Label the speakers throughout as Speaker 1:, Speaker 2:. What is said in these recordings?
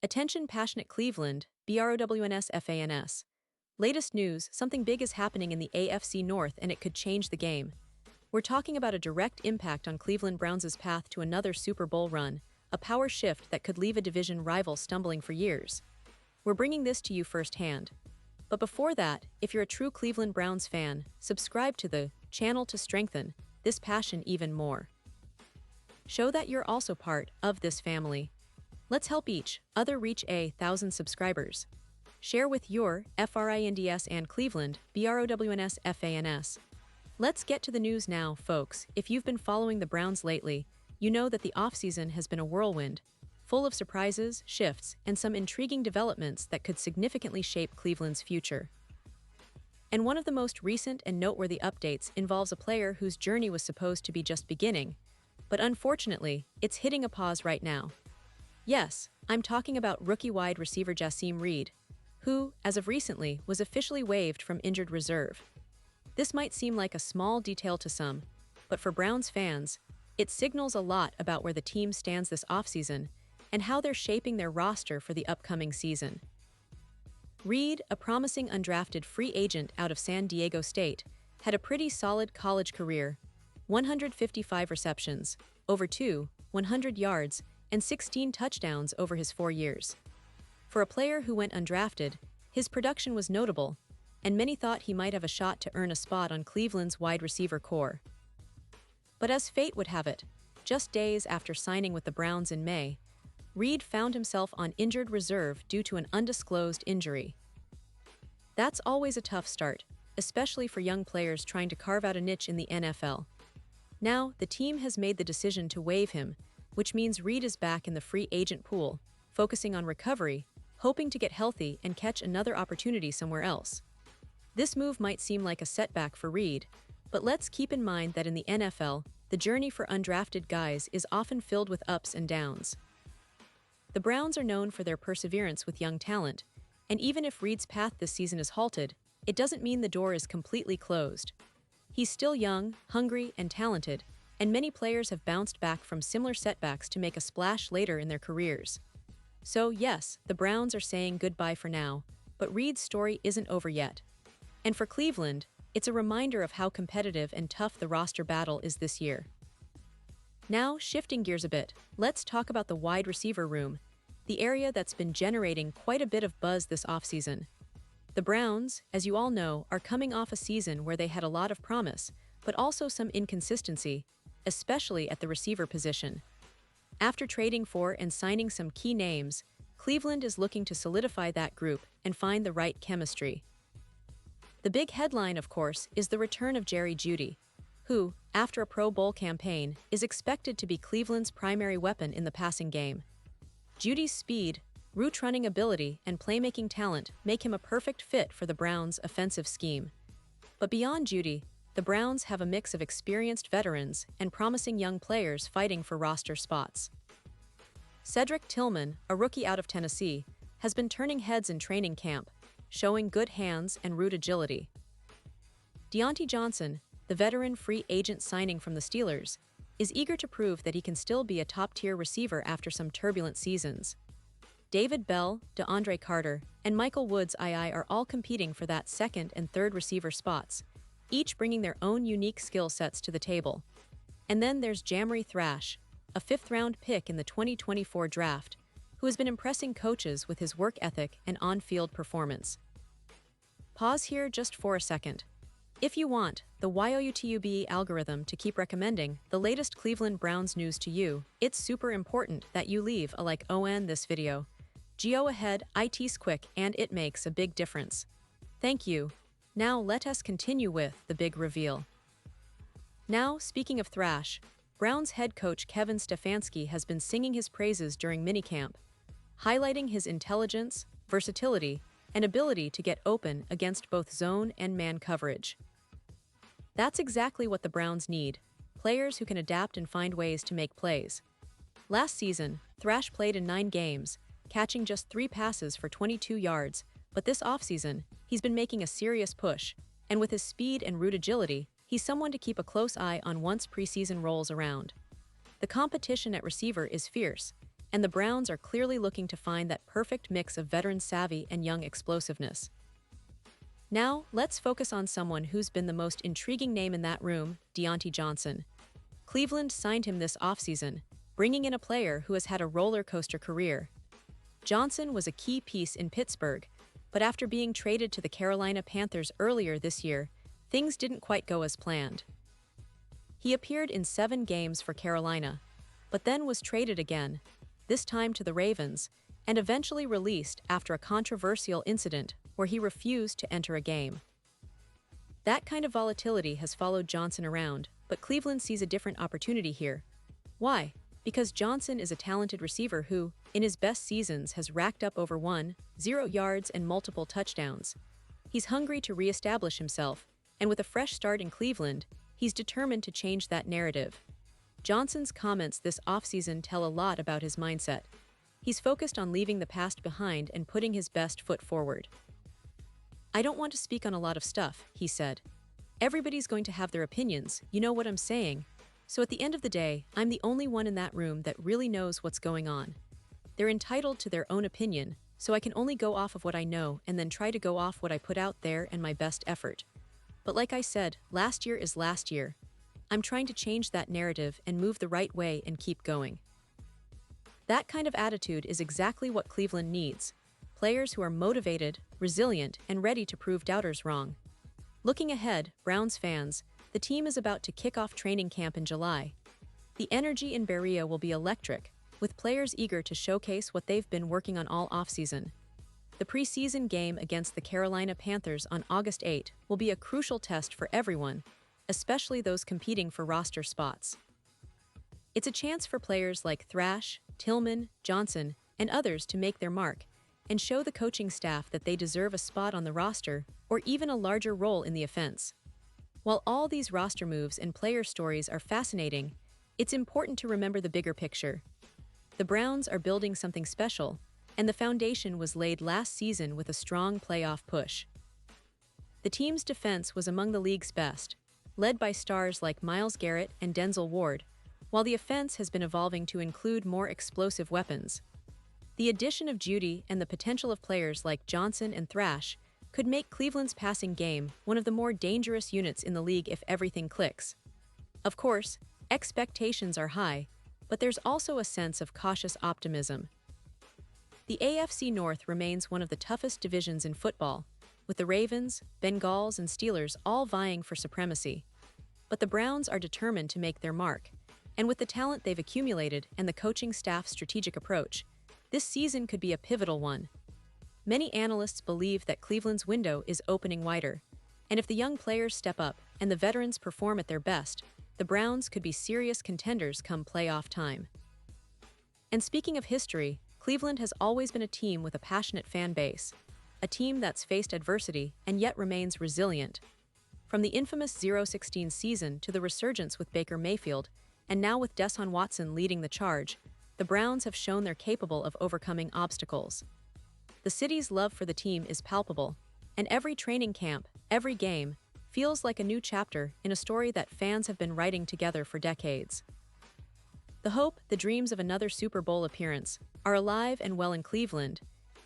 Speaker 1: Attention passionate Cleveland, Browns fans. Latest news, something big is happening in the AFC North and it could change the game. We're talking about a direct impact on Cleveland Browns' path to another Super Bowl run, a power shift that could leave a division rival stumbling for years. We're bringing this to you firsthand. But before that, if you're a true Cleveland Browns fan, subscribe to the channel to strengthen this passion even more. Show that you're also part of this family. Let's help each other reach 1,000 subscribers. Share with your friends and Cleveland Browns fans. Let's get to the news now, folks. If you've been following the Browns lately, you know that the offseason has been a whirlwind, full of surprises, shifts, and some intriguing developments that could significantly shape Cleveland's future. And one of the most recent and noteworthy updates involves a player whose journey was supposed to be just beginning, but unfortunately, it's hitting a pause right now. Yes, I'm talking about rookie wide receiver Jassim Reed, who, as of recently, was officially waived from injured reserve. This might seem like a small detail to some, but for Browns fans, it signals a lot about where the team stands this offseason and how they're shaping their roster for the upcoming season. Reed, a promising undrafted free agent out of San Diego State, had a pretty solid college career: 155 receptions, over 100 yards, and 16 touchdowns over his 4 years. For a player who went undrafted, his production was notable, and many thought he might have a shot to earn a spot on Cleveland's wide receiver core. But as fate would have it, just days after signing with the Browns in May, Reed found himself on injured reserve due to an undisclosed injury. That's always a tough start, especially for young players trying to carve out a niche in the NFL. Now, the team has made the decision to waive him, which means Reed is back in the free agent pool, focusing on recovery, hoping to get healthy and catch another opportunity somewhere else. This move might seem like a setback for Reed, but let's keep in mind that in the NFL, the journey for undrafted guys is often filled with ups and downs. The Browns are known for their perseverance with young talent, and even if Reed's path this season is halted, it doesn't mean the door is completely closed. He's still young, hungry, and talented, and many players have bounced back from similar setbacks to make a splash later in their careers. So yes, the Browns are saying goodbye for now, but Reed's story isn't over yet. And for Cleveland, it's a reminder of how competitive and tough the roster battle is this year. Now, shifting gears a bit, let's talk about the wide receiver room, the area that's been generating quite a bit of buzz this offseason. The Browns, as you all know, are coming off a season where they had a lot of promise, but also some inconsistency, especially at the receiver position. After trading for and signing some key names, Cleveland is looking to solidify that group and find the right chemistry. The big headline, of course, is the return of Jerry Jeudy, who, after a Pro Bowl campaign, is expected to be Cleveland's primary weapon in the passing game. Jeudy's speed, route-running ability, and playmaking talent make him a perfect fit for the Browns' offensive scheme. But beyond Jeudy, the Browns have a mix of experienced veterans and promising young players fighting for roster spots. Cedric Tillman, a rookie out of Tennessee, has been turning heads in training camp, showing good hands and route agility. Deontay Johnson, the veteran free agent signing from the Steelers, is eager to prove that he can still be a top-tier receiver after some turbulent seasons. David Bell, DeAndre Carter, and Michael Woods II are all competing for that second and third receiver spots, each bringing their own unique skill sets to the table. And then there's Jamari Thrash, a fifth-round pick in the 2024 draft, who has been impressing coaches with his work ethic and on-field performance. Pause here just for a second. If you want the YouTube algorithm to keep recommending the latest Cleveland Browns news to you, it's super important that you leave a like on this video. Go ahead, it's quick and it makes a big difference. Thank you. Now let us continue with the big reveal. Now, speaking of Thrash, Browns head coach Kevin Stefanski has been singing his praises during minicamp, highlighting his intelligence, versatility, and ability to get open against both zone and man coverage. That's exactly what the Browns need: players who can adapt and find ways to make plays. Last season, Thrash played in 9 games, catching just 3 passes for 22 yards, but this offseason, he's been making a serious push, and with his speed and route agility, he's someone to keep a close eye on once preseason rolls around. The competition at receiver is fierce, and the Browns are clearly looking to find that perfect mix of veteran savvy and young explosiveness. Now, let's focus on someone who's been the most intriguing name in that room, Deontay Johnson. Cleveland signed him this offseason, bringing in a player who has had a roller coaster career. Johnson was a key piece in Pittsburgh, but after being traded to the Carolina Panthers earlier this year, things didn't quite go as planned. He appeared in 7 games for Carolina, but then was traded again, this time to the Ravens, and eventually released after a controversial incident where he refused to enter a game. That kind of volatility has followed Johnson around, but Cleveland sees a different opportunity here. Why? Because Johnson is a talented receiver who, in his best seasons, has racked up over 1,000 yards and multiple touchdowns. He's hungry to reestablish himself, and with a fresh start in Cleveland, he's determined to change that narrative. Johnson's comments this offseason tell a lot about his mindset. He's focused on leaving the past behind and putting his best foot forward. "I don't want to speak on a lot of stuff," he said. "Everybody's going to have their opinions, you know what I'm saying? So at the end of the day, I'm the only one in that room that really knows what's going on. They're entitled to their own opinion, so I can only go off of what I know and then try to go off what I put out there and my best effort. But like I said, last year is last year. I'm trying to change that narrative and move the right way and keep going." That kind of attitude is exactly what Cleveland needs. Players who are motivated, resilient, and ready to prove doubters wrong. Looking ahead, Browns fans, the team is about to kick off training camp in July. The energy in Berea will be electric, with players eager to showcase what they've been working on all offseason. The preseason game against the Carolina Panthers on August 8 will be a crucial test for everyone, especially those competing for roster spots. It's a chance for players like Thrash, Tillman, Johnson, and others to make their mark and show the coaching staff that they deserve a spot on the roster or even a larger role in the offense. While all these roster moves and player stories are fascinating, it's important to remember the bigger picture. The Browns are building something special, and the foundation was laid last season with a strong playoff push. The team's defense was among the league's best, led by stars like Myles Garrett and Denzel Ward, while the offense has been evolving to include more explosive weapons. The addition of Jeudy and the potential of players like Johnson and Thrash could make Cleveland's passing game one of the more dangerous units in the league if everything clicks. Of course, expectations are high, but there's also a sense of cautious optimism. The AFC North remains one of the toughest divisions in football, with the Ravens, Bengals, and Steelers all vying for supremacy. But the Browns are determined to make their mark, and with the talent they've accumulated and the coaching staff's strategic approach, this season could be a pivotal one. Many analysts believe that Cleveland's window is opening wider, and if the young players step up and the veterans perform at their best, the Browns could be serious contenders come playoff time. And speaking of history, Cleveland has always been a team with a passionate fan base, a team that's faced adversity and yet remains resilient. From the infamous 0-16 season to the resurgence with Baker Mayfield, and now with Deshaun Watson leading the charge, the Browns have shown they're capable of overcoming obstacles. The city's love for the team is palpable, and every training camp, every game, feels like a new chapter in a story that fans have been writing together for decades. The hope, the dreams of another Super Bowl appearance, are alive and well in Cleveland,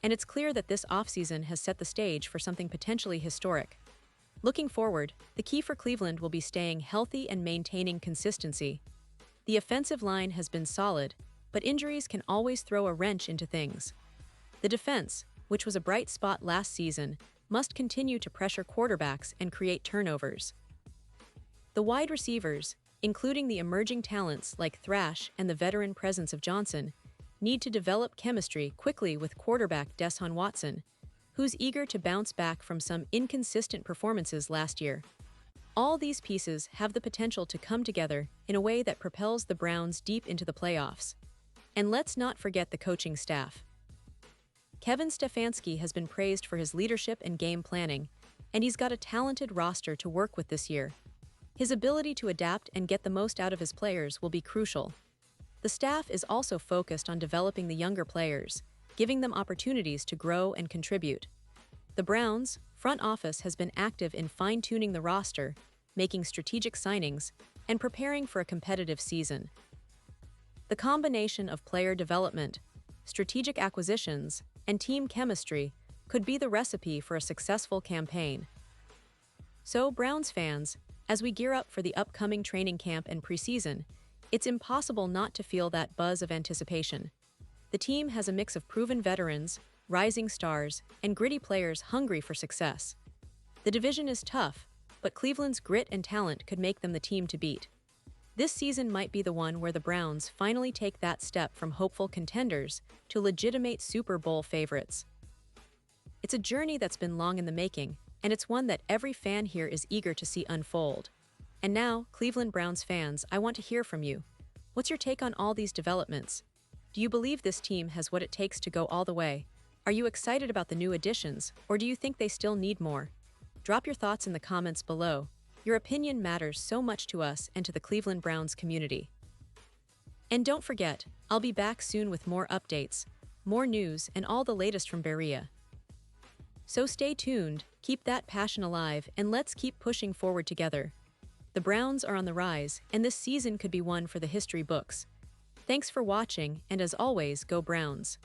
Speaker 1: and it's clear that this offseason has set the stage for something potentially historic. Looking forward, the key for Cleveland will be staying healthy and maintaining consistency. The offensive line has been solid, but injuries can always throw a wrench into things. The defense, which was a bright spot last season, must continue to pressure quarterbacks and create turnovers. The wide receivers, including the emerging talents like Thrash and the veteran presence of Johnson, need to develop chemistry quickly with quarterback Deshaun Watson, who's eager to bounce back from some inconsistent performances last year. All these pieces have the potential to come together in a way that propels the Browns deep into the playoffs. And let's not forget the coaching staff. Kevin Stefanski has been praised for his leadership and game planning, and he's got a talented roster to work with this year. His ability to adapt and get the most out of his players will be crucial. The staff is also focused on developing the younger players, giving them opportunities to grow and contribute. The Browns' front office has been active in fine-tuning the roster, making strategic signings, and preparing for a competitive season. The combination of player development, strategic acquisitions, and team chemistry could be the recipe for a successful campaign. So, Browns fans, as we gear up for the upcoming training camp and preseason, it's impossible not to feel that buzz of anticipation. The team has a mix of proven veterans, rising stars, and gritty players hungry for success. The division is tough, but Cleveland's grit and talent could make them the team to beat. This season might be the one where the Browns finally take that step from hopeful contenders to legitimate Super Bowl favorites. It's a journey that's been long in the making, and it's one that every fan here is eager to see unfold. And now, Cleveland Browns fans, I want to hear from you. What's your take on all these developments? Do you believe this team has what it takes to go all the way? Are you excited about the new additions, or do you think they still need more? Drop your thoughts in the comments below. Your opinion matters so much to us and to the Cleveland Browns community. And don't forget, I'll be back soon with more updates, more news, and all the latest from Berea. So stay tuned, keep that passion alive, and let's keep pushing forward together. The Browns are on the rise, and this season could be one for the history books. Thanks for watching, and as always, go Browns.